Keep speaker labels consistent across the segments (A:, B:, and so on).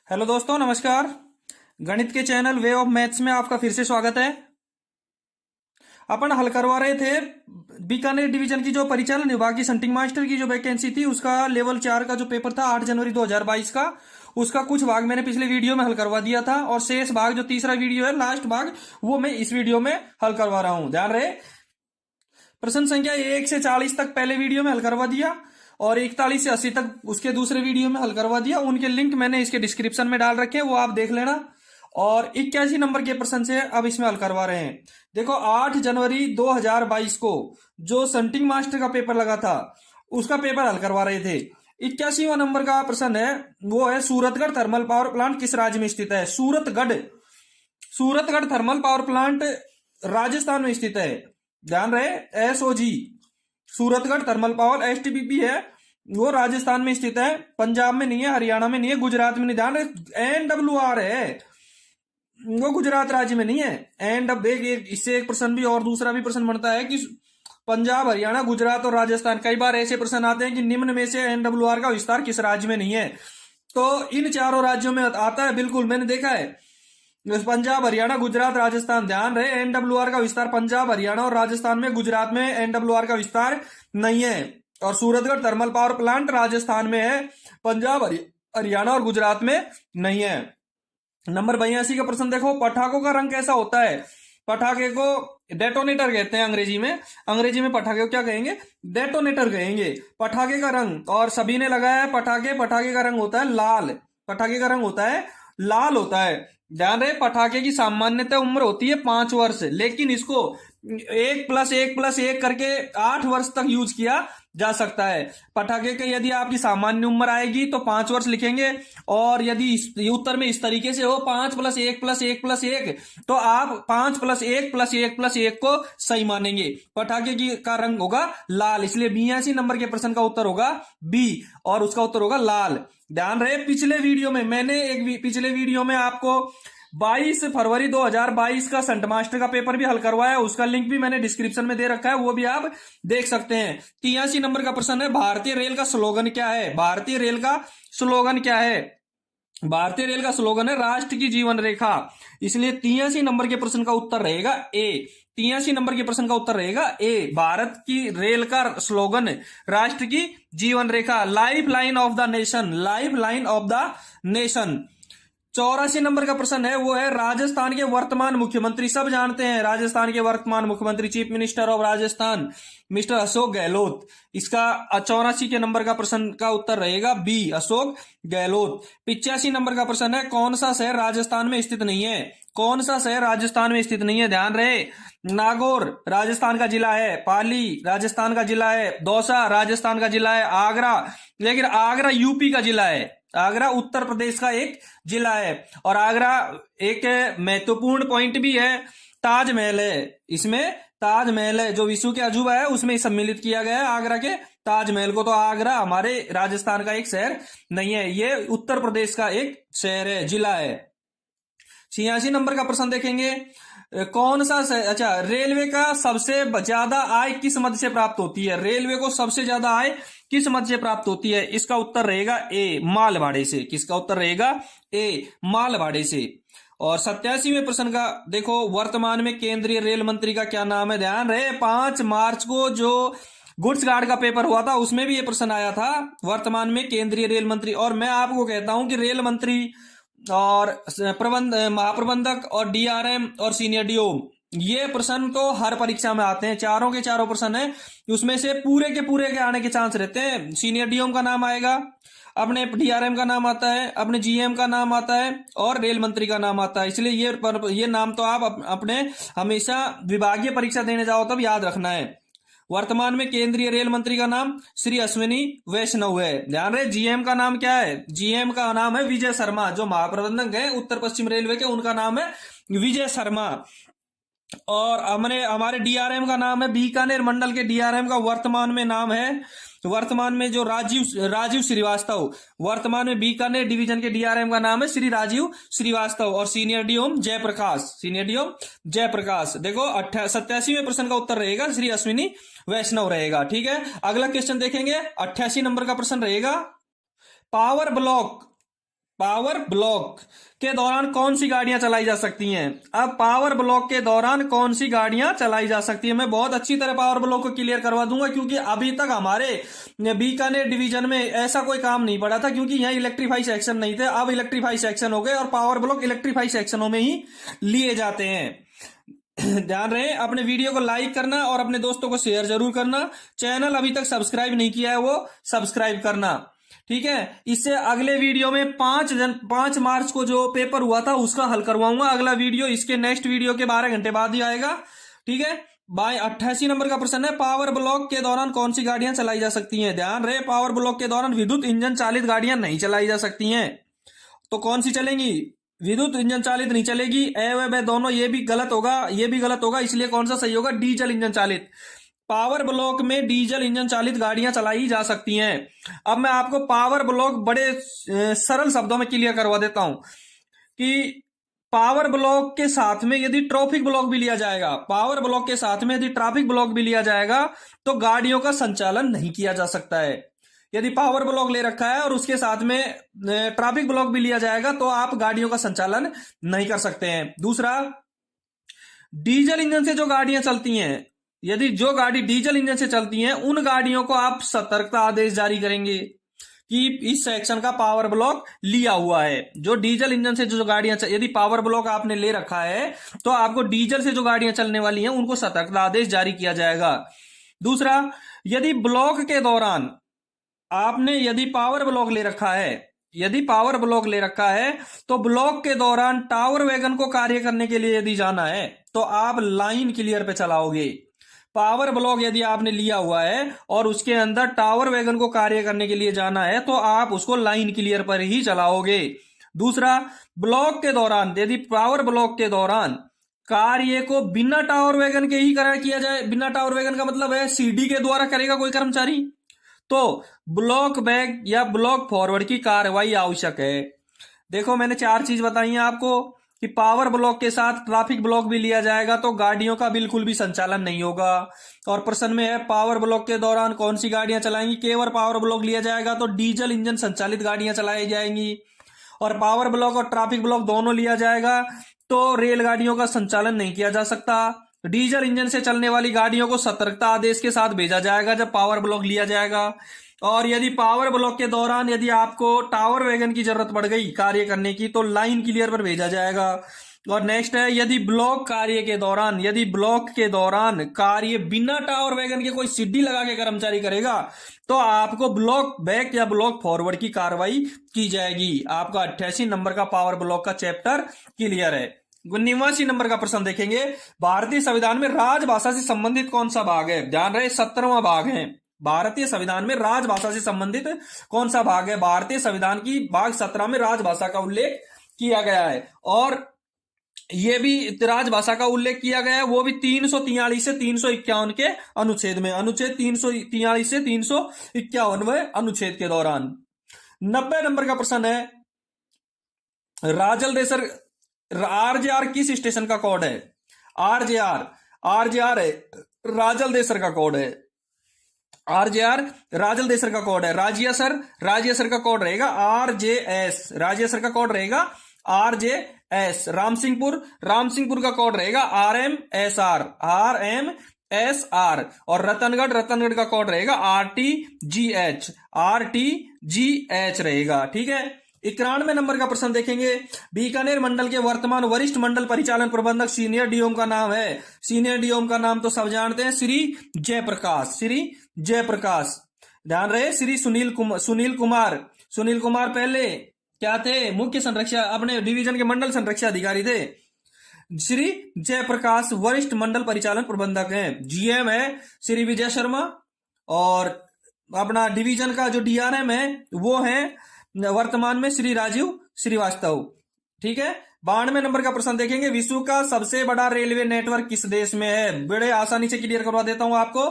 A: Hello दोस्तों, नमस्कार। गणित के चैनल वे ऑफ मैथ्स में आपका फिर से स्वागत है। अपन हल करवा रहे थे बीकानेर डिवीजन की जो परिचालन विभाग की शंटिंग मास्टर की जो वैकेंसी थी, उसका लेवल 4 का जो पेपर था 8 जनवरी 2022 का, उसका कुछ भाग मैंने पिछले वीडियो में हल करवा दिया था और शेष भाग जो तीसरा वीडियो है, लास्ट भाग, वो मैं इस वीडियो में हल करवा रहा हूं। ध्यान रहे, प्रश्न संख्या 1 से 40 तक पहले वीडियो में हल करवा दिया और 41 से 80 तक उसके दूसरे वीडियो में हल करवा दिया। उनके लिंक मैंने इसके डिस्क्रिप्शन में डाल रखे हैं, वो आप देख लेना। और 81 नंबर के प्रश्न से अब इसमें हल करवा रहे हैं। देखो, 8 जनवरी 2022 को जो संटिंग मास्टर का पेपर लगा था, उसका पेपर हल करवा रहे थे। 81वां नंबर का प्रश्न है, वो है सूरतगढ़ थर्मल पावर प्लांट किस राज्य में स्थित है? Suratgarh Suratgarh thermal power plant Rajasthan में स्थित है। ध्यान रहे, एसओजी सूरतगढ़ थर्मल पावर एसटीपीपी है, वो राजस्थान में स्थित है, पंजाब में नहीं है, हरियाणा में नहीं है, गुजरात में नहीं। ध्यान रहे, एनडब्ल्यूआर है, वो गुजरात राज्य में नहीं है। एंड अब एक इससे एक प्रश्न भी और दूसरा भी प्रश्न बनता है कि पंजाब, हरियाणा, गुजरात और राजस्थान, कई बार ऐसे प्रश्न आते हैं कि निम्न में से एनडब्ल्यूआर का विस्तार किस राज्य में नहीं है? तो इन चारों राज्यों में आता है, बिल्कुल मैंने देखा है, पंजाब, हरियाणा, गुजरात, राजस्थान। ध्यान रहे, एनडब्ल्यूआर का विस्तार पंजाब, हरियाणा और राजस्थान में, गुजरात में एनडब्ल्यूआर का विस्तार नहीं है। और Suratgarh thermal power plant Rajasthan में है, पंजाब, हरियाणा और गुजरात में नहीं है। नंबर 82 का प्रश्न देखो, पटाखों का रंग कैसा होता है? पटाखे को डेटोनेटर कहते हैं अंग्रेजी में। अंग्रेजी में पटाखे को क्या कहेंगे? डेटोनेटर कहेंगे। पटाखे का रंग, और सभी ने लगाया है पटाखे, पटाखे का रंग होता है लाल। पटाखे का रंग होता है लाल होता है। ध्यान रहे, पटाखे की सामान्यतः उम्र होती है 5 वर्ष, लेकिन इसको 1+1+1 करके 8 वर्ष तक यूज किया जा सकता है। पटाखे के यदि आपकी सामान्य उम्र आएगी तो 5 वर्ष लिखेंगे, और यदि उत्तर में इस तरीके से हो 5+1+1+1, तो आप 5+1+1+1 को सही मानेंगे। पटाखे की का रंग होगा लाल, इसलिए 82 नंबर के प्रश्न का उत्तर होगा बी, और उसका उत्तर होगा लाल। ध्यान रहे, पिछले वीडियो में आपको 22 फरवरी 2022 का संट मास्टर का पेपर भी हल करवाया, उसका लिंक भी मैंने डिस्क्रिप्शन में दे रखा है, वो भी आप देख सकते हैं। 83 नंबर का प्रश्न है, भारतीय रेल का स्लोगन क्या है? भारतीय रेल का स्लोगन क्या है? भारतीय रेल का स्लोगन है राष्ट्र की जीवन रेखा, इसलिए 83 नंबर के प्रश्न का उत्तर रहेगा ए। 83 नंबर के प्रश्न का उत्तर रहेगा ए, भारत की रेल का स्लोगन राष्ट्र की जीवन रेखा, life line of the nation, life line of the nation. 84 number का प्रश्न है, वो है राजस्थान के वर्तमान मुख्यमंत्री, सब जानते हैं राजस्थान के वर्तमान मुख्यमंत्री, chief minister of Rajasthan mister Ashok Gehlot. इसका 84 के नंबर का प्रश्न का उत्तर रहेगा बी, अशोक गहलोत। 85 नंबर का प्रश्न है, कौन सा शहर राजस्थान में स्थित नहीं है? कौन सा शहर राजस्थान में स्थित नहीं है? ध्यान रहे, नागौर राजस्थान का जिला है, पाली राजस्थान का जिला है, दौसा राजस्थान का जिला है, आगरा, लेकिन आगरा यूपी का जिला है, आगरा उत्तर प्रदेश का एक जिला है। और आगरा एक महत्वपूर्ण पॉइंट भी है, ताजमहल है इसमें, ताजमहल है जो विश्व के अजूबा है उसमें सम्मिलित किया गया है आगरा के ताजमहल को। तो आगरा हमारे राजस्थान का एक शहर नहीं है, ये उत्तर प्रदेश का एक शहर है, जिला है। 86 नंबर का प्रश्न देखेंगे, कौन सा अच्छा, रेलवे का सबसे ज्यादा आय किस मद से प्राप्त होती है? रेलवे को सबसे ज्यादा आय किस मद से प्राप्त होती है? इसका उत्तर रहेगा ए, माल भाड़े से। किसका उत्तर रहेगा? ए, माल भाड़े से। और 87वें प्रश्न का देखो, वर्तमान में केंद्रीय रेल मंत्री का क्या नाम है? ध्यान रहे, 5 मार्च को जो गुड्स गार्ड का पेपर हुआ था उसमें भी ये प्रश्न आया था, वर्तमान में केंद्रीय रेल मंत्री। और मैं आपको कहता हूं कि रेल मंत्री और महाप्रबंधक और डीआरएम और सीनियर डीओ, ये प्रश्न तो हर परीक्षा में आते हैं, चारों के चारों प्रश्न है, उसमें से पूरे के आने के चांस रहते हैं। सीनियर डीओ का नाम आएगा, अपने डीआरएम का नाम आता है, अपने जीएम का नाम आता है, और रेल मंत्री का नाम आता है। इसलिए ये नाम तो आप अपने हमेशा विभागीय परीक्षा देने जाओ तब याद रखना है। वर्तमान में केंद्रीय रेल मंत्री का नाम श्री अश्विनी वैष्णव है। ध्यान रहे, जीएम का नाम क्या है? जीएम का नाम है विजय शर्मा, जो महाप्रबंधक है उत्तर पश्चिम रेलवे के, उनका नाम है विजय शर्मा। और हमारे डीआरएम का नाम है, बीकानेर मंडल के डीआरएम का वर्तमान में नाम है, वर्तमान में जो राजीव श्रीवास्तव, वर्तमान में बीकानेर डिवीजन के डीआरएम का नाम है श्री राजीव श्रीवास्तव। और सीनियर डीओम जयप्रकाश। देखो 87वें प्रश्न का उत्तर रहेगा श्री अश्विनी वैष्णव रहेगा। ठीक है, अगला क्वेश्चन देखेंगे, 88 नंबर का प्रश्न रहेगा, पावर पावर ब्लॉक के दौरान कौन सी गाड़ियां चलाई जा सकती हैं। अब पावर ब्लॉक के दौरान कौन सी गाड़ियां चलाई जा सकती है, मैं बहुत अच्छी तरह पावर ब्लॉक को क्लियर करवा दूंगा, क्योंकि अभी तक हमारे बीकानेर डिवीजन में ऐसा कोई काम नहीं पड़ा था, क्योंकि यहाँ इलेक्ट्रीफाई सेक्शन नहीं थे। अब इलेक्ट्रीफाई सेक्शन हो गए और पावर ब्लॉक इलेक्ट्रीफाई सेक्शनों में ही लिए जाते हैं। ध्यान रहे, अपने वीडियो को लाइक करना और अपने दोस्तों को शेयर जरूर करना। चैनल अभी तक सब्सक्राइब नहीं किया है वो सब्सक्राइब करना, ठीक है। इससे अगले वीडियो में 5 मार्च को जो पेपर हुआ था उसका हल करवाऊंगा। अगला वीडियो इसके नेक्स्ट वीडियो के 12 घंटे बाद ही आएगा, ठीक है। 88 नंबर का प्रश्न है, पावर ब्लॉक के दौरान कौन सी गाड़ियां चलाई जा सकती हैं। ध्यान रहे, पावर ब्लॉक के दौरान विद्युत इंजन चालित गाड़ियां नहीं चलाई जा सकती हैं। तो कौन सी चलेंगी, विद्युत इंजन चालित नहीं चलेगी। ए व ब दोनों, ये भी गलत होगा, ये भी गलत होगा, इसलिए कौन सा सही होगा, डीजल इंजन चालित। पावर ब्लॉक में डीजल इंजन चालित गाड़ियां चलाई जा सकती हैं। अब मैं आपको पावर ब्लॉक बड़े सरल शब्दों में क्लियर करवा देता हूं कि पावर ब्लॉक के साथ में यदि ट्रैफिक ब्लॉक भी लिया जाएगा, पावर ब्लॉक के साथ में यदि ट्रैफिक ब्लॉक भी लिया जाएगा तो गाड़ियों का संचालन नहीं किया जा सकता है। यदि पावर ब्लॉक ले रखा है और उसके साथ में ट्रैफिक ब्लॉक भी लिया जाएगा तो आप गाड़ियों का संचालन नहीं कर सकते हैं। दूसरा, डीजल इंजन से जो गाड़ियां चलती हैं, यदि जो गाड़ी डीजल इंजन से चलती हैं उन गाड़ियों को आप सतर्कता आदेश जारी करेंगे कि इस सेक्शन का पावर ब्लॉक लिया हुआ है। जो डीजल इंजन से जो गाड़ियां यदि पावर ब्लॉक आपने ले रखा है तो आपको डीजल से जो गाड़ियां चलने वाली हैं उनको सतर्कता आदेश जारी किया जाएगा। दूसरा, यदि ब्लॉक के दौरान आपने यदि पावर ब्लॉक ले रखा है, यदि पावर ब्लॉक ले रखा है तो ब्लॉक के दौरान टावर वैगन को कार्य करने के लिए यदि जाना है तो आप लाइन क्लियर पे चलाओगे। पावर ब्लॉक यदि आपने लिया हुआ है और उसके अंदर टावर वैगन को कार्य करने के लिए जाना है तो आप उसको लाइन क्लियर पर ही चलाओगे। दूसरा, ब्लॉक के दौरान यदि पावर ब्लॉक के दौरान कार्य को बिना टावर वैगन के ही किया जाए, बिना टावर वैगन का मतलब है सीडी के द्वारा करेगा कोई कर्मचारी, तो ब्लॉक बैक या ब्लॉक फॉरवर्ड की कार्रवाई आवश्यक है। देखो, मैंने 4 चीज बताई हैं आपको कि पावर ब्लॉक के साथ ट्रैफिक ब्लॉक भी लिया जाएगा तो गाड़ियों का बिल्कुल भी संचालन नहीं होगा। और प्रश्न में है, पावर ब्लॉक के दौरान कौन सी गाड़ियां चलाएंगी। केवल पावर ब्लॉक लिया जाएगा तो डीजल इंजन संचालित गाड़ियां चलाई जाएंगी, और पावर ब्लॉक और ट्रैफिक ब्लॉक दोनों लिया जाएगा तो रेलगाड़ियों का संचालन नहीं किया जा सकता। डीजल इंजन से चलने वाली गाड़ियों को सतर्कता आदेश के साथ भेजा जाएगा जब पावर ब्लॉक लिया जाएगा। और यदि पावर ब्लॉक के दौरान यदि आपको टावर वैगन की जरूरत पड़ गई कार्य करने की तो लाइन क्लियर पर भेजा जाएगा। और नेक्स्ट है, यदि ब्लॉक कार्य के दौरान, यदि ब्लॉक के दौरान कार्य बिना टावर वैगन के कोई सीढ़ी लगा के कर्मचारी करेगा तो आपको ब्लॉक बैक या ब्लॉक फॉरवर्ड की कार्रवाई की जाएगी। आपका 88 नंबर का पावर ब्लॉक का चैप्टर क्लियर है। 89 नंबर का प्रश्न देखेंगे, भारतीय संविधान में राजभाषा से संबंधित कौन सा भाग है। ध्यान रहे, 17वां भाग है। भारतीय संविधान में राजभाषा से संबंधित कौन सा भाग है। भारतीय संविधान की भाग 17 में राजभाषा का उल्लेख किया गया है, और यह भी राजभाषा का उल्लेख किया गया है वो भी 343 से 351 के अनुच्छेद में, अनुच्छेद 343 से 351 अनुच्छेद के दौरान। 90 नंबर का प्रश्न है, राजलदेसर आरजेआर किस स्टेशन का कोड है। आरजेआर है राजलदेसर का कोड है। आरजेआर राजलदेसर का कोड है। राज्यसर का कोड रहेगा आरजेएस, राज्यसर का कोड रहेगा आरजेएस। रामसिंहपुर का कोड रहेगा आरएमएसआर, और रतनगढ़ का कोड रहेगा आरटीजीएच रहेगा, ठीक है। 91 नंबर का प्रश्न देखेंगे, बीकानेर मंडल के वर्तमान वरिष्ठ मंडल परिचालन प्रबंधक सीनियर डीओम का नाम है। सीनियर डीओम का नाम तो सब जानते हैं, श्री जयप्रकाश। ध्यान रहे, श्री सुनील कुमार पहले क्या थे, मुख्य संरक्षा, अपने डिवीजन के मंडल संरक्षा अधिकारी थे। श्री जयप्रकाश वरिष्ठ मंडल परिचालन प्रबंधक हैं। जीएम है श्री विजय शर्मा, और अपना डिवीजन का जो डीआरएम है वो है वर्तमान में श्री राजीव श्रीवास्तव, ठीक है। 92 नंबर का प्रश्न देखेंगे, विश्व का सबसे बड़ा रेलवे नेटवर्क किस देश में है। बड़े आसानी से क्लियर करवा देता हूं आपको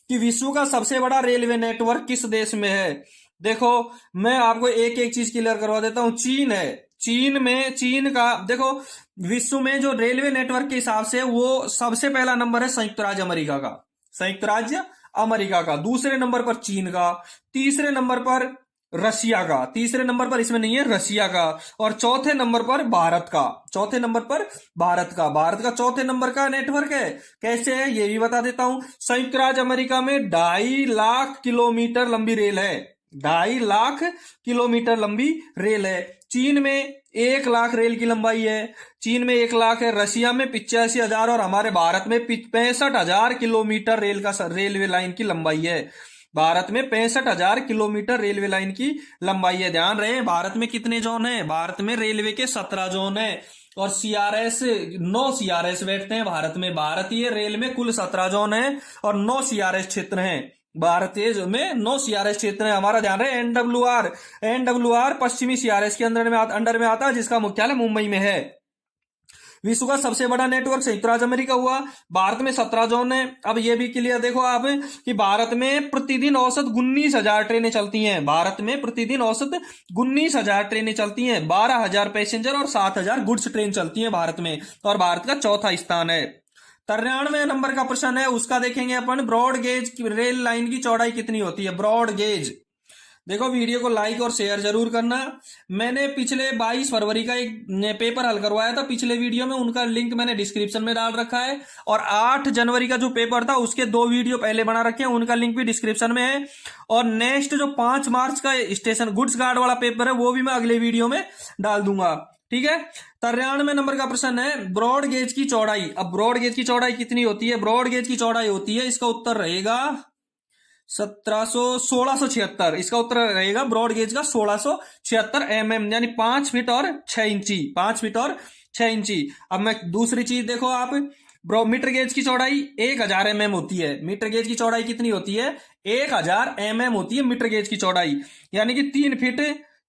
A: कि विश्व का सबसे बड़ा रेलवे नेटवर्क किस देश में है। देखो, मैं आपको एक एक चीज क्लियर करवा देता हूं। चीन है। चीन का देखो, विश्व में जो रेलवे नेटवर्क के हिसाब से वो सबसे पहला नंबर है संयुक्त राज्य अमेरिका का। दूसरे नंबर पर चीन का, तीसरे नंबर पर रशिया का, तीसरे नंबर पर इसमें नहीं है रशिया का, और चौथे नंबर पर भारत का, चौथे नंबर पर भारत का, भारत का चौथे नंबर का नेटवर्क है। कैसे है ये भी बता देता हूं। संयुक्त राज्य अमेरिका में 2.5 लाख किलोमीटर लंबी रेल है, 2.5 लाख किलोमीटर लंबी रेल है। चीन में 1 लाख रेल की लंबाई है, चीन में 1 लाख है, रशिया में 85,000 और हमारे भारत में 65,000 किलोमीटर रेलवे लाइन की लंबाई है। भारत में 65,000 किलोमीटर रेलवे लाइन की लंबाई है। ध्यान रहे भारत में कितने जोन है, भारत में रेलवे के 17 जोन है और सीआरएस 9 सीआरएस बैठते हैं भारत में। भारतीय रेल में कुल 17 जोन है और 9 सीआरएस क्षेत्र हैं। भारतीय में 9 सीआरएस क्षेत्र है हमारा। ध्यान रहे एनडब्ल्यूआर पश्चिमी सीआरएस के अंडर में आता है, जिसका मुख्यालय मुंबई में है। विश्व का सबसे बड़ा नेटवर्क संयुक्त राज्य अमेरिका हुआ। भारत में 17 जोन है। अब ये भी क्लियर देखो आप कि भारत में प्रतिदिन औसत 19,000 ट्रेनें चलती हैं। भारत में प्रतिदिन औसत 19,000 ट्रेनें चलती हैं, 12,000 पैसेंजर और 7,000 गुड्स ट्रेन चलती हैं भारत में, और भारत का चौथा स्थान है। 93 नंबर का प्रश्न है, उसका देखेंगे अपन। ब्रॉड गेज रेल लाइन की चौड़ाई कितनी होती है? Broad gauge. देखो वीडियो को लाइक और शेयर जरूर करना। मैंने पिछले 22 फरवरी का एक पेपर हल करवाया था पिछले वीडियो में, उनका लिंक मैंने डिस्क्रिप्शन में डाल रखा है। और 8 जनवरी का जो पेपर था उसके 2 वीडियो पहले बना रखे हैं, उनका लिंक भी डिस्क्रिप्शन में है। और नेक्स्ट जो 5 मार्च का स्टेशन गुड्स गार्ड वाला पेपर है वो भी मैं अगले वीडियो में डाल दूंगा, ठीक है। 93 नंबर का प्रश्न है, ब्रॉड गेज की चौड़ाई। अब ब्रॉड गेज की चौड़ाई कितनी होती है? ब्रॉड गेज की चौड़ाई होती है, इसका उत्तर रहेगा 1676। इसका उत्तर रहेगा ब्रॉड गेज का 1676 mm, यानी 5 फीट और 6 इंची, 5 फीट और 6 इंची। अब मैं दूसरी चीज देखो आप, मीटर गेज की चौड़ाई 1000 mm होती है। मीटर गेज की चौड़ाई कितनी होती है? 1000 mm होती है मीटर गेज की चौड़ाई, यानी कि 3 फीट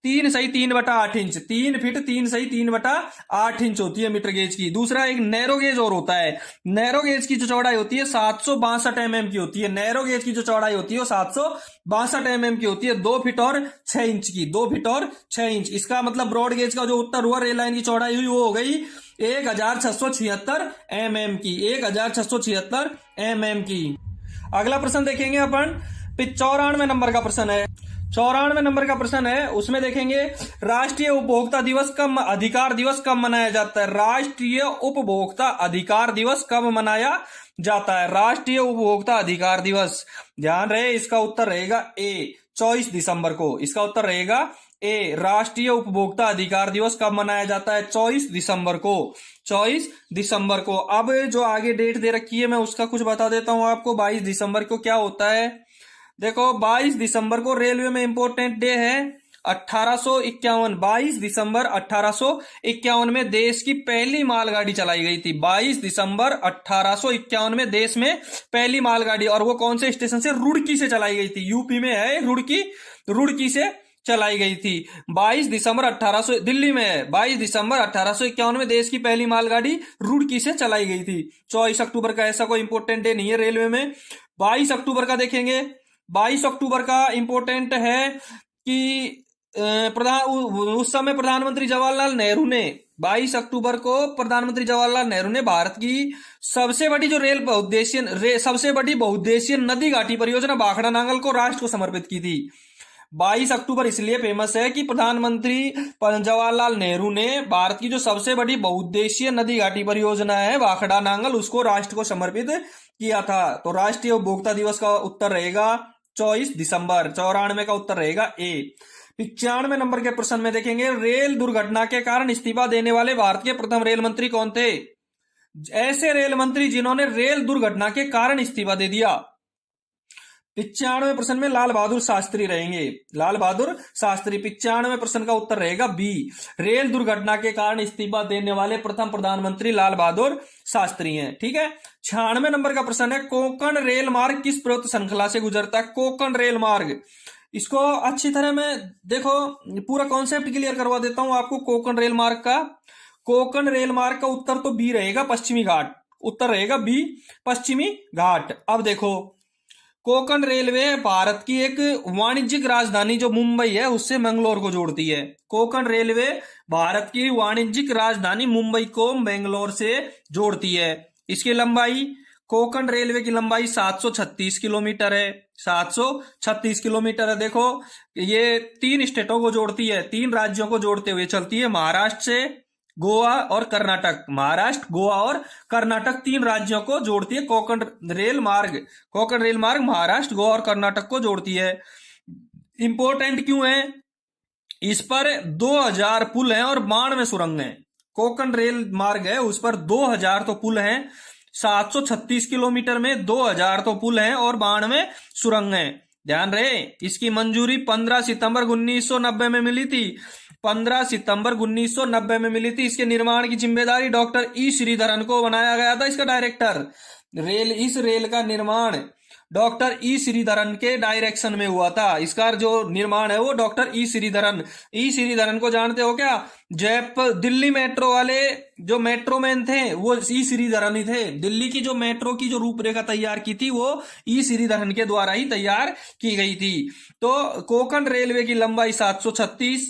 A: 3 सही 3/8 इंच, 3 फीट 3 सही 3/8 इंच होती है मीटर गेज की। दूसरा एक नैरो गेज और होता है। नैरो गेज की जो चौड़ाई होती है 762 mm की होती है। नैरो गेज की जो चौड़ाई होती है वो 762 mm की होती है, 2 फीट और 6 इंच की, 2 फीट और 6 इंच। इसका मतलब ब्रॉड गेज का जो उत्तर हुआ, रेल लाइन की चौड़ाई हुई वो हो गई 1676 mm की, 1676 mm की। अगला प्रश्न देखेंगे अपन, 94 नंबर का प्रश्न है। 94 नंबर का प्रश्न है, उसमें देखेंगे राष्ट्रीय उपभोक्ता दिवस कब, अधिकार दिवस कब मनाया जाता है? राष्ट्रीय उपभोक्ता अधिकार दिवस कब मनाया जाता है? राष्ट्रीय उपभोक्ता अधिकार दिवस, ध्यान रहे इसका उत्तर रहेगा ए, 24 दिसंबर को। इसका उत्तर रहेगा ए, राष्ट्रीय उपभोक्ता अधिकार दिवस कब मनाया जाता है? 24 दिसंबर को, 24 दिसंबर को। अब जो आगे डेट दे रखी है मैं उसका कुछ बता देता हूं आपको। 22 दिसंबर को क्या होता है? देखो 22 दिसंबर को रेलवे में इंपॉर्टेंट डे है 1851। 22 दिसंबर 1851 में देश की पहली मालगाड़ी चलाई गई थी। 22 दिसंबर 1851 में देश में पहली मालगाड़ी, और वो कौन से स्टेशन से? रुड़की से चलाई गई थी। यूपी में है रुड़की से चलाई गई थी। 22 दिसंबर 1800 दिल्ली में है। 22 दिसंबर 1851 में देश की पहली मालगाड़ी रुड़की से चलाई गई थी। 24 अक्टूबर का ऐसा कोई इंपॉर्टेंट डे नहीं है रेलवे में। 22 अक्टूबर का देखेंगे, 22 अक्टूबर का इंपॉर्टेंट है कि उस समय प्रधानमंत्री जवाहरलाल नेहरू ने, 22 अक्टूबर को प्रधानमंत्री जवाहरलाल नेहरू ने भारत की सबसे बड़ी जो सबसे बड़ी बहुउद्देशीय नदी घाटी परियोजना भाखड़ा नांगल को राष्ट्र को समर्पित की थी। 22 अक्टूबर इसलिए फेमस है कि प्रधानमंत्री जवाहरलाल नेहरू ने भारत की जो सबसे बड़ी बहुउद्देशीय नदी घाटी परियोजना है भाखड़ा नांगल, उसको राष्ट्र को समर्पित किया था। तो राष्ट्रीय उपभोक्ता दिवस का उत्तर रहेगा 24 दिसंबर। 94 का उत्तर रहेगा ए। 95 नंबर के प्रश्न में देखेंगे, रेल दुर्घटना के कारण इस्तीफा देने वाले भारत के प्रथम रेल मंत्री कौन थे? ऐसे रेल मंत्री जिन्होंने रेल दुर्घटना के कारण इस्तीफा दे दिया। 95 प्रश्न में लाल बहादुर शास्त्री रहेंगे। लाल बहादुर शास्त्री 95 प्रश्न का उत्तर रहेगा बी। रेल दुर्घटना के कारण इस्तीफा देने वाले प्रथम प्रधानमंत्री लाल बहादुर शास्त्री हैं, ठीक है। 96 नंबर का प्रश्न है, कोंकण रेल मार्ग किस पर्वत श्रृंखला से गुजरता है? कोंकण रेल मार्ग, इसको अच्छी तरह मैं देखो पूरा कॉन्सेप्ट क्लियर करवा देता हूं आपको कोंकण रेल मार्ग का। कोंकण रेल मार्ग का उत्तर तो बी रहेगा, पश्चिमी घाट। उत्तर रहेगा बी, पश्चिमी घाट। अब देखो, कोंकण रेलवे भारत की एक वाणिज्यिक राजधानी जो मुंबई है उससे मंगलोर को जोड़ती है। कोंकण रेलवे भारत की वाणिज्यिक राजधानी मुंबई को बेंगलोर से जोड़ती है। इसकी लंबाई, कोंकण रेलवे की लंबाई 736 किलोमीटर है। 736 किलोमीटर है। देखो ये 3 स्टेटों को जोड़ती है, 3 राज्यों को जोड़ते हुए चलती है, महाराष्ट्र से गोवा और कर्नाटक। महाराष्ट्र, गोवा और कर्नाटक 3 राज्यों को जोड़ती है कोंकण रेल मार्ग। कोंकण रेल मार्ग महाराष्ट्र, गोवा और कर्नाटक को जोड़ती है। इंपॉर्टेंट क्यों है? इस पर 2000 पुल हैं और 92 सुरंग हैं। कोंकण रेल मार्ग है, उस पर 2000 तो पुल हैं। 736 किलोमीटर में 2000 तो पुल हैं और 92 सुरंग हैं। ध्यान रहे, इसकी मंजूरी 15 सितंबर 1990 में मिली थी। 15 सितंबर 1990 में मिली थी। इसके निर्माण की जिम्मेदारी डॉक्टर ई श्रीधरन को बनाया गया था, इसका डायरेक्टर। इस रेल का निर्माण डॉक्टर ई श्रीधरन के डायरेक्शन में हुआ था। इसका जो निर्माण है वो डॉक्टर ई श्रीधरन को जानते हो क्या? जयपुर दिल्ली मेट्रो वाले जो मेट्रो मैन थे वो ई श्रीधरन ही थे। दिल्ली की जो मेट्रो की जो रूपरेखा तैयार की थी वो ई श्रीधरन के द्वारा ही तैयार की गई थी। तो कोंकण रेलवे की लंबाई 736।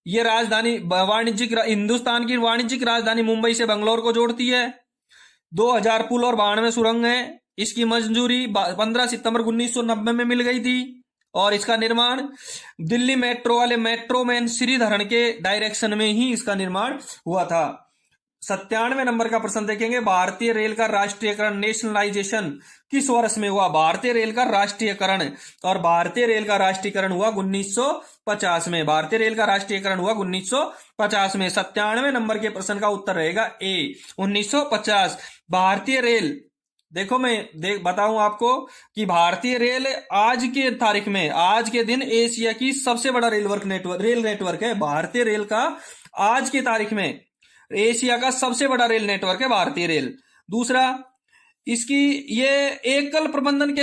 A: ये राजधानी वाणिज्यिक हिंदुस्तान की वाणिज्यिक राजधानी मुंबई से बंगलौर को जोड़ती है। 2000 पुल और 92 सुरंग है। इसकी मंजूरी 15 सितंबर 1990 में मिल गई थी और इसका निर्माण दिल्ली मेट्रो वाले मेट्रो मैन श्रीधरन के डायरेक्शन में ही इसका निर्माण हुआ था। 97 नंबर का प्रश्न देखेंगे, भारतीय रेल का राष्ट्रीयकरण, नेशनलाइजेशन किस वर्ष में हुआ? भारतीय रेल का राष्ट्रीयकरण, और भारतीय रेल का राष्ट्रीयकरण हुआ 1950 में। भारतीय रेल का राष्ट्रीयकरण हुआ 1950 में। 97 नंबर के प्रश्न का उत्तर रहेगा ए, 1950। भारतीय रेल, देखो मैं बताऊं आपको कि भारतीय रेल आज के तारीख में, आज के दिन एशिया की सबसे बड़ा रेल नेटवर्क है। भारतीय रेल का आज की तारीख में एशिया का सबसे बड़ा रेल नेटवर्क है भारतीय रेल। दूसरा, इसकी ये एकल प्रबंधन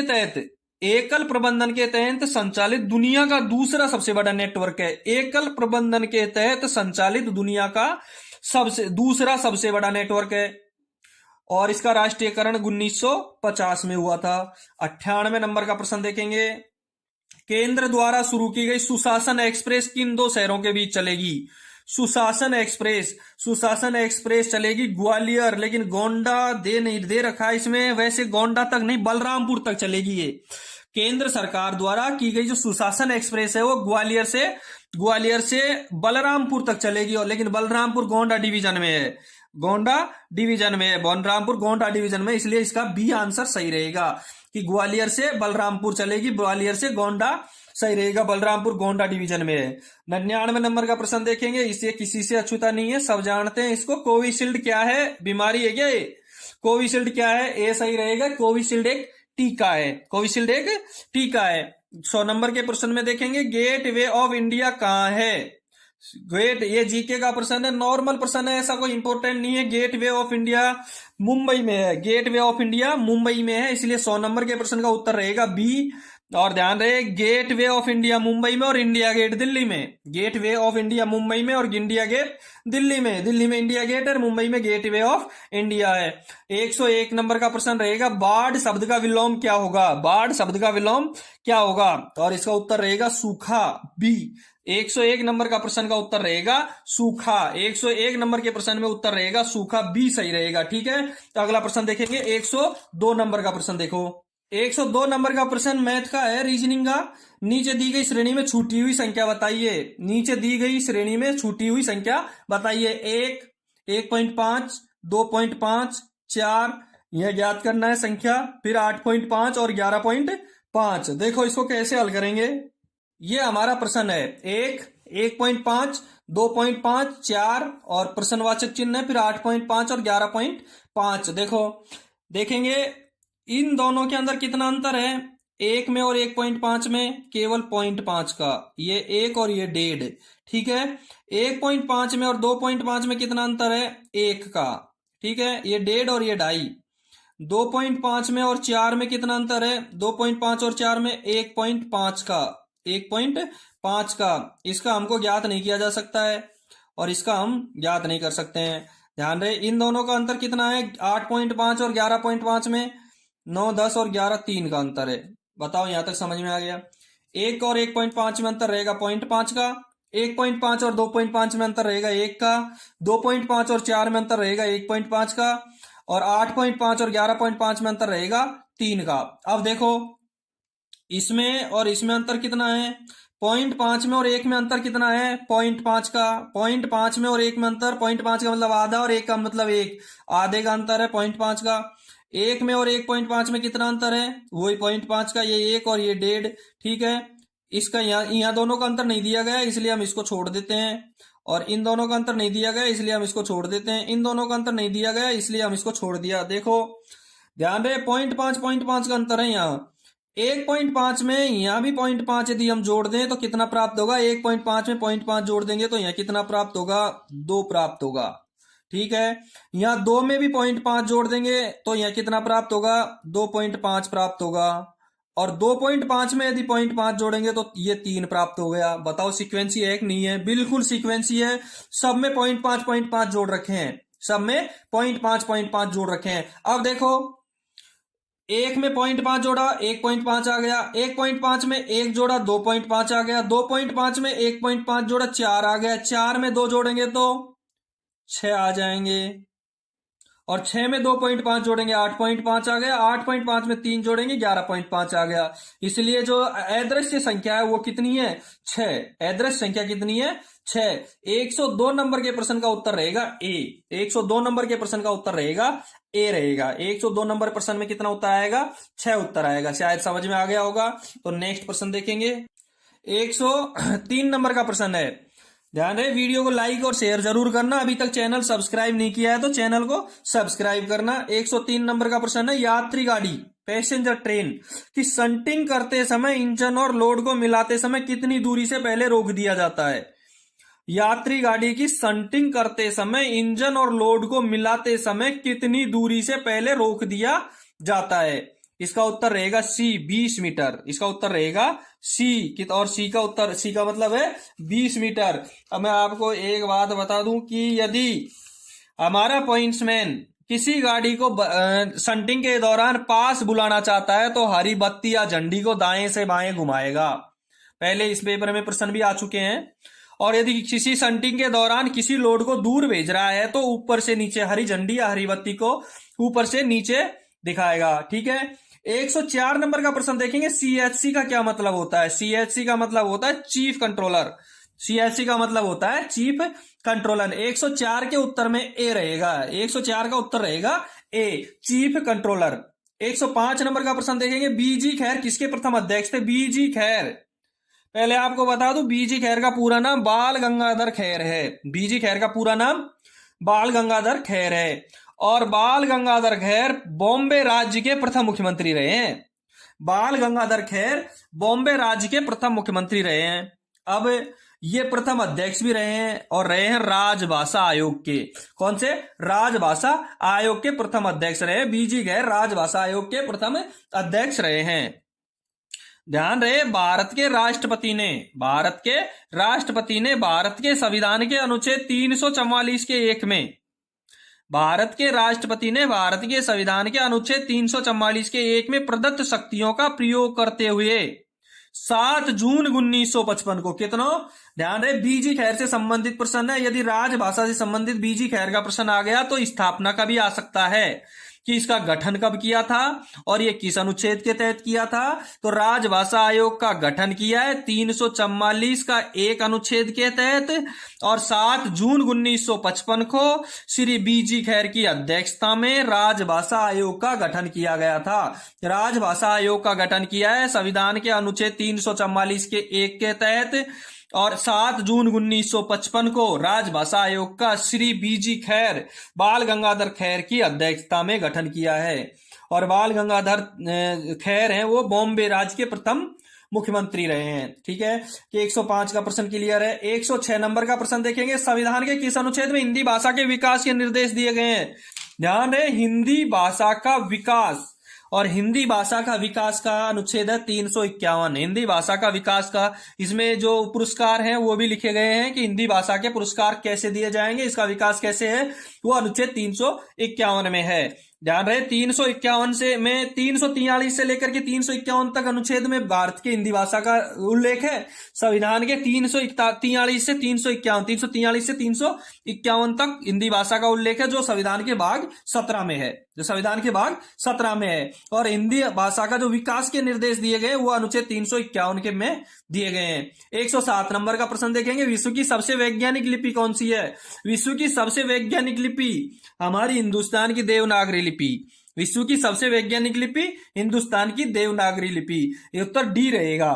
A: के तहत संचालित दुनिया का दूसरा सबसे बड़ा नेटवर्क है। एकल प्रबंधन के तहत संचालित दुनिया का दूसरा सबसे बड़ा नेटवर्क है और इसका राष्ट्रीयकरण 1950 में हुआ था। 98 नंबर का प्रश्न देखेंगे, केंद्र द्वारा शुरू की गई सुशासन एक्सप्रेस किन 2 शहरों के बीच चलेगी? सुशासन एक्सप्रेस चलेगी ग्वालियर, लेकिन गोंडा नहीं दे रखा है इसमें। वैसे गोंडा तक नहीं, बलरामपुर तक चलेगी ये। केंद्र सरकार द्वारा की गई जो सुशासन एक्सप्रेस है वो ग्वालियर से बलरामपुर तक चलेगी, और लेकिन बलरामपुर गोंडा डिवीजन में है। बलरामपुर गोंडा डिवीजन में, इसलिए इसका बी आंसर सही रहेगा कि ग्वालियर से बलरामपुर चलेगी, ग्वालियर से गोंडा सही रहेगा, बलरामपुर गोंडा डिवीजन में है। 99 नंबर का प्रश्न देखेंगे, इसे किसी से अछूता नहीं है, सब जानते हैं इसको। कोविशील्ड क्या है? बीमारी है क्या ये? कोविशील्ड क्या है? ए सही रहेगा, कोविशील्ड एक टीका है। कोविशील्ड एक टीका है। 100 नंबर के प्रश्न में देखेंगे, गेट वे ऑफ इंडिया कहां है? ये जीके का प्रश्न है, नॉर्मल प्रश्न है, ऐसा कोई इंपॉर्टेंट नहीं है। Gateway of India Mumbai में है। Gateway of India Mumbai में है, इसलिए 100 नंबर के प्रश्न का उत्तर रहेगा बी। और ध्यान रहे, gateway of India Mumbai में और इंडिया गेट दिल्ली में। Gateway of India Mumbai में और इंडिया गेट दिल्ली में। दिल्ली में इंडिया गेट है, मुंबई में गेट वे ऑफ इंडिया है। 101 नंबर का प्रश्न रहेगा, बाढ़ शब्द का विलोम क्या होगा? बाढ़ शब्द का विलोम क्या होगा? और इसका उत्तर रहेगा सूखा, बी। 101 नंबर का प्रश्न का उत्तर रहेगा सूखा। 101 नंबर के प्रश्न में उत्तर रहेगा सूखा, बी सही रहेगा। ठीक है, तो अगला प्रश्न देखेंगे, 102 नंबर का प्रश्न देखो। 102 नंबर का प्रश्न मैथ का है, रीजनिंग का। नीचे दी गई श्रेणी में छूटी हुई संख्या बताइए। नीचे दी गई श्रेणी में छूटी हुई संख्या बताइए। 1, 1.5, 2.5, 4, यह ज्ञात करना है संख्या। फिर 8.5 और 11.5। देखो इसको कैसे हल करेंगे। ये हमारा प्रश्न है, 1, 1.5, 2.5, 4 और प्रश्नवाचक चिन्ह है, फिर 8.5 और 11.5। देखो देखेंगे इन दोनों के अंदर कितना अंतर है। 1 में और 1.5 में केवल 0.5 का, ये 1 और ये 1.5। ठीक है, 1.5 में और 2.5 में कितना अंतर है? 1 का। ठीक है, ये 1.5 और ये 2.5। 2.5 में और 4 में कितना अंतर है? 2.5 और 4 में 1.5 का। 1.5 का। इसका हमको ज्ञात नहीं किया जा सकता है और इसका हम ज्ञात नहीं कर सकते हैं। ध्यान रहे, इन दोनों का अंतर कितना है? 8.5 और 11.5 में 9, 10 और 11 3 का अंतर है। बताओ यहां तक समझ में आ गया? 1 और 1.5 में अंतर रहेगा 0.5 का। 1.5 और 2.5 में अंतर रहेगा 1 का। 2.5 और 4 में अंतर रहेगा 1.5 का। और 8.5 और 11.5 में अंतर रहेगा 3 का। अब देखो इसमें और इसमें अंतर कितना है? 0.5 में और 1 में अंतर कितना है? 0.5 का। 0.5 में और 1 में अंतर, 0.5 का मतलब आधा और 1 का मतलब 1, आधे का अंतर है 0.5 का। 1 में और 1.5 में कितना अंतर है? वही 0.5 का, ये 1 और ये 1.5, ठीक है। इसका यहाँ दोनों का अंतर नहीं दिया गया इसलिए हम इसको छोड़ देते हैं, और इन दोनों का अंतर नहीं दिया गया इसलिए हम इसको छोड़ देते हैं, इन दोनों का अंतर नहीं दिया गया इसलिए हम इसको छोड़ दिया। देखो ध्यान रहे, 0.5 का अंतर है यहाँ। 1.5 में यहाँ भी 0.5 यदि हम जोड़ दें तो कितना प्राप्त होगा? 1.5 में 0.5 जोड़ देंगे तो यहाँ कितना प्राप्त होगा? 2 प्राप्त होगा, ठीक है। यहाँ 2 में भी 0.5 जोड़ देंगे तो यहाँ कितना प्राप्त होगा? 2.5 प्राप्त होगा, और 2.5 में यदि 0.5 जोड़ेंगे तो ये 3 प्राप्त हो गया। बताओ सीक्वेंसी है कि नहीं है? बिल्कुल सीक्वेंसी है, सब में 0.5 जोड़ रखे हैं, सब में 0.5 जोड़ रखे हैं। अब देखो, 1 में 0.5 जोड़ा 1.5 आ गया, 1.5 में 1 जोड़ा 2.5 आ गया, 2.5 में 1.5 जोड़ा 4 आ गया, 4 में 2 जोड़ेंगे तो 6 आ जाएंगे, और 6 में 2.5 जोड़ेंगे 8.5 आ गया, 8.5 में 3 जोड़ेंगे 11.5 आ गया। इसलिए जो अदृश्य संख्या है वो कितनी है? 6। अदृश्य संख्या कितनी है? 6। 102 नंबर के प्रश्न का उत्तर रहेगा ए। 102 नंबर के प्रश्न का उत्तर रहेगा ए रहेगा। 102 नंबर प्रश्न में कितना उत्तर आएगा? 6 उत्तर आएगा। शायद समझ में आ गया होगा। तो नेक्स्ट प्रश्न देखेंगे। 103 नंबर का प्रश्न है। ध्यान रहे, वीडियो को लाइक और शेयर जरूर करना। अभी तक चैनल सब्सक्राइब नहीं किया है तो चैनल को सब्सक्राइब करना। 103 नंबर का प्रश्न है, यात्री गाड़ी पैसेंजर ट्रेन की शंटिंग करते समय इंजन और लोड को मिलाते समय कितनी दूरी से पहले रोक दिया जाता है? यात्री गाड़ी की शंटिंग करते समय इंजन और लोड को मिलाते समय कितनी दूरी से पहले रोक दिया जाता है? इसका उत्तर रहेगा सी, 20 मीटर। इसका उत्तर रहेगा सी, और सी का उत्तर, सी का मतलब है 20 मीटर। अब मैं आपको एक बात बता दूं कि यदि हमारा पॉइंट्समैन किसी गाड़ी को शंटिंग के दौरान पास बुलाना चाहता है तो हरी बत्ती या झंडी को दाएं से बाएं घुमाएगा। पहले इस पेपर में प्रश्न भी आ चुके हैं। और यदि किसी शंटिंग के दौरान किसी लोड को दूर भेज रहा है तो ऊपर से नीचे हरी झंडी या हरी बत्ती को ऊपर से नीचे दिखाएगा, ठीक है। 104 नंबर का प्रश्न देखेंगे। सीएचसी का क्या मतलब होता है? सीएचसी का मतलब होता है चीफ कंट्रोलर। सीएचसी का मतलब होता है चीफ कंट्रोलर। 104 के उत्तर में ए रहेगा। 104 का उत्तर रहेगा ए, चीफ कंट्रोलर। 105 नंबर का प्रश्न देखेंगे। बीजी खैर किसके प्रथम अध्यक्ष थे? बीजी खैर, पहले आपको बता दूं, बीजी खैर का पूरा नाम बाल गंगाधर खैर है। बीजी खैर का पूरा नाम बाल गंगाधर खैर है, और बाल गंगाधर खैर बॉम्बे राज्य के प्रथम मुख्यमंत्री रहे हैं। बाल गंगाधर खैर बॉम्बे राज्य के प्रथम मुख्यमंत्री रहे हैं। अब ये प्रथम अध्यक्ष भी रहे हैं और रहे हैं राजभाषा आयोग के। कौन से? राजभाषा आयोग के प्रथम अध्यक्ष रहे। बीजी खैर राजभाषा आयोग के प्रथम अध्यक्ष रहे हैं। ध्यान रहे, भारत के राष्ट्रपति ने भारत के संविधान के अनुच्छेद 344 के 1 में, भारत के राष्ट्रपति ने भारत के संविधान के अनुच्छेद 344 के 1 में प्रदत्त शक्तियों का प्रयोग करते हुए 7 जून 1955 को कितनों? ध्यान रहे, बीजी खैर से संबंधित प्रश्न है। यदि राजभाषा से संबंधित बीजी खैर का प्रश्न आ गया तो स्थापना का भी आ सकता है कि इसका गठन कब किया था और ये किस अनुच्छेद के तहत किया था। तो राजभाषा आयोग का गठन किया है 344 का 1 अनुच्छेद के तहत, और 7 जून 1955 को श्री बीजी खैर की अध्यक्षता में राजभाषा आयोग का गठन किया गया था। राजभाषा आयोग का गठन किया है संविधान के अनुच्छेद 344 के 1 के तहत, और 7 जून 1955 को राजभाषा आयोग का श्री बीजी खैर, बाल गंगाधर खैर की अध्यक्षता में गठन किया है। और बाल गंगाधर खैर हैं वो बॉम्बे राज्य के प्रथम मुख्यमंत्री रहे हैं, ठीक है। कि 105 का प्रश्न क्लियर है। 106 नंबर का प्रश्न देखेंगे। संविधान के किस अनुच्छेद में हिंदी भाषा के विकास के निर्देश दिए गए हैं? ध्यान है, हिंदी भाषा का विकास, और हिंदी भाषा का विकास का अनुच्छेद है 351। हिंदी भाषा का विकास का, इसमें जो पुरस्कार हैं वो भी लिखे गए हैं कि हिंदी भाषा के पुरस्कार कैसे दिए जाएंगे, इसका विकास कैसे है वो अनुच्छेद 351 में है। ध्यान रहे 351 से में 343 से लेकर के 351 तक अनुच्छेद में भारत की हिंदी भाषा का उल्लेख है। संविधान के 343 से 351 343 से 351 तक हिंदी भाषा का उल्लेख है, जो संविधान के भाग 17 में है, जो संविधान के भाग 17 में है। और हिंदी भाषा का जो विकास के निर्देश दिए गए वो अनुच्छेद 351 के में दिए गए हैं। 107 नंबर का प्रश्न देखेंगे, विश्व की सबसे वैज्ञानिक लिपि कौन सी है? विश्व की सबसे वैज्ञानिक लिपि हमारी हिंदुस्तान की देवनागरी लिपि। विश्व की सबसे वैज्ञानिक लिपि हिंदुस्तान की देवनागरी लिपि। ये उत्तर डी रहेगा।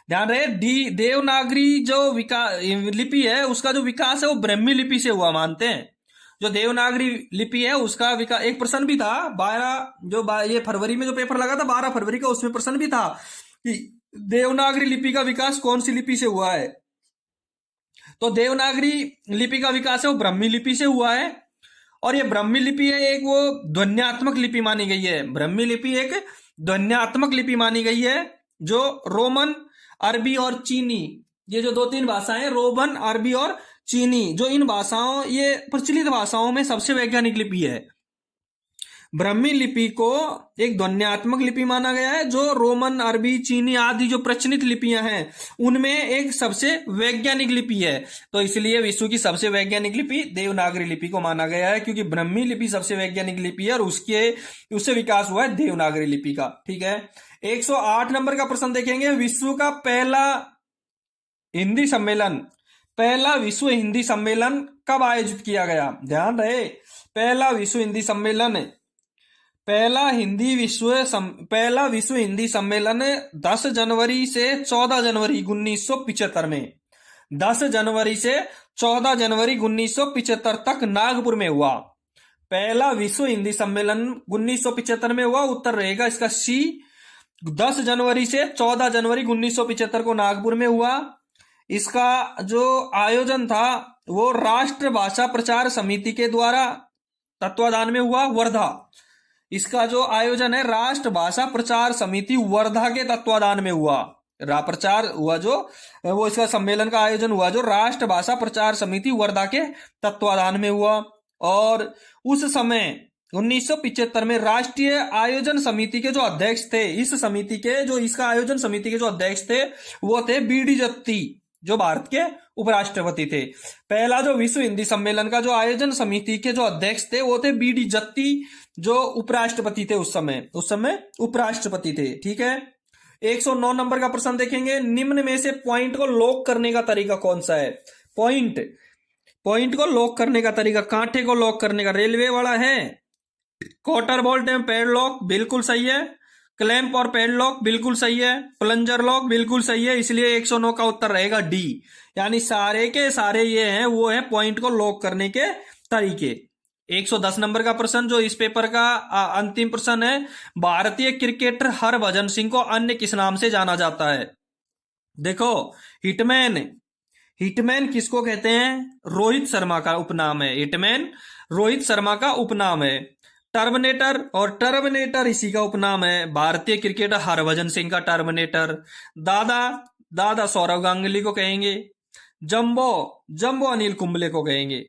A: ध्यान रहे डी देवनागरी जो विकास लिपि है उसका जो विकास है वो ब्राह्मी लिपि से हुआ मानते हैं। जो देवनागरी लिपि है उसका विकास, एक प्रश्न भी था 12 ये फरवरी में जो पेपर लगा था 12 फरवरी का, उसमें प्रश्न भी था कि देवनागरी लिपि का विकास कौन सी लिपि से हुआ है। तो देवनागरी लिपि का विकास है वो ब्राह्मी लिपि से हुआ है। और ये ब्राह्मी लिपि है एक वो ध्वन्यात्मक लिपि मानी गई है। ब्राह्मी लिपि एक ध्वन्यात्मक लिपि मानी गई है जो रोमन, अरबी और चीनी, ये जो 2-3 भाषाएं रोमन, अरबी और चीनी, जो इन भाषाओं ये प्रचलित भाषाओं में सबसे वैज्ञानिक लिपि है। ब्राह्मी लिपि को एक ध्वन्यात्मक लिपि माना गया है, जो रोमन, अरबी, चीनी आदि जो प्रचलित लिपियां हैं उनमें एक सबसे वैज्ञानिक लिपि है। तो इसलिए विश्व की सबसे वैज्ञानिक लिपि देवनागरी लिपि को माना गया है, क्योंकि ब्राह्मी लिपि सबसे वैज्ञानिक लिपि है और उससे विकास हुआ है देवनागरी लिपि का। ठीक है। 108 नंबर का प्रश्न देखेंगे, विश्व का पहला विश्व हिंदी सम्मेलन कब आयोजित किया गया? ध्यान रहे पहला विश्व हिंदी सम्मेलन 10 जनवरी से 14 जनवरी 1975 में, 10 जनवरी से 14 जनवरी 1975 तक नागपुर में हुआ। पहला विश्व हिंदी सम्मेलन 1975 में हुआ, उत्तर रहेगा इसका सी। 10 जनवरी से 14 जनवरी 1975 को नागपुर में हुआ। इसका जो आयोजन था वो राष्ट्र भाषा प्रचार समिति के द्वारा तत्वाधान में हुआ, वर्धा। इसका जो आयोजन है राष्ट्र भाषा प्रचार समिति वर्धा के तत्वाधान में हुआ। प्रचार हुआ जो वो इसका सम्मेलन का आयोजन हुआ जो राष्ट्र भाषा प्रचार समिति वर्धा के तत्वाधान में हुआ। और उस समय 1975 में राष्ट्रीय आयोजन समिति के जो अध्यक्ष थे, इसका आयोजन समिति के जो अध्यक्ष थे वो थे बीडी जत्ती, जो भारत के उपराष्ट्रपति थे। पहला जो विश्व हिंदी सम्मेलन का जो आयोजन समिति के जो अध्यक्ष थे वो थे बीडी जत्ती, जो उपराष्ट्रपति थे उस समय उपराष्ट्रपति थे। ठीक है। 109 नंबर का प्रश्न देखेंगे, निम्न में से पॉइंट को लॉक करने का तरीका कौन सा है? पॉइंट को लॉक करने का तरीका, कांटे को लॉक करने का, रेलवे वाला है। क्वार्टर बोल्ट एवं पैडलॉक बिल्कुल सही है। क्लैंप और पैडलॉक बिल्कुल सही है। प्लंजर लॉक बिल्कुल सही है। इसलिए 109 का उत्तर रहेगा डी। यानी सारे के सारे ये हैं वो है पॉइंट को लॉक करने के तरीके। 110 नंबर का प्रश्न जो इस पेपर का अंतिम प्रश्न है, भारतीय क्रिकेटर हरभजन सिंह को अन्य किस नाम से जाना जाता है? देखो हिटमैन किसको कहते हैं? रोहित शर्मा का उपनाम है। हिटमैन रोहित शर्मा का उपनाम है। टर्मिनेटर इसी का उपनाम है। भारतीय क्रिकेटर हरभजन सिंह का टर्मिनेटर। दादा सौरव गांगुली को कहेंगे। जंबो अनिल कुंबले को कहेंगे।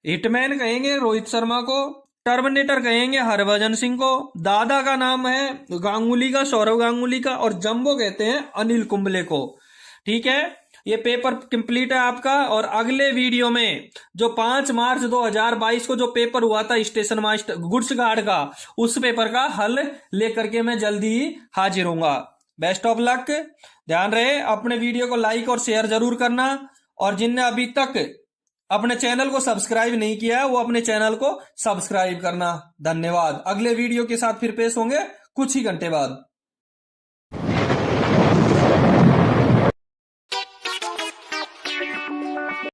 A: हिटमैन कहेंगे रोहित शर्मा को, टर्मिनेटर कहेंगे हरभजन सिंह को, दादा का नाम है गांगुली का, सौरव गांगुली का, और जंबो कहते हैं अनिल कुंबले को। ठीक है। ये पेपर कंप्लीट है आपका। और अगले वीडियो में जो 5 मार्च 2022 को जो पेपर हुआ था स्टेशन मास्टर गुड्स गार्ड का, उस पेपर का हल लेकर के मैं जल्दी ही हाजिर होऊंगा। Best of luck. ध्यान रहे अपने वीडियो को लाइक और शेयर जरूर करना, और जिनने अभी तक अपने चैनल को सब्सक्राइब नहीं किया है वो अपने चैनल को सब्सक्राइब करना। धन्यवाद। अगले वीडियो के साथ फिर पेश होंगे कुछ ही घंटे बाद।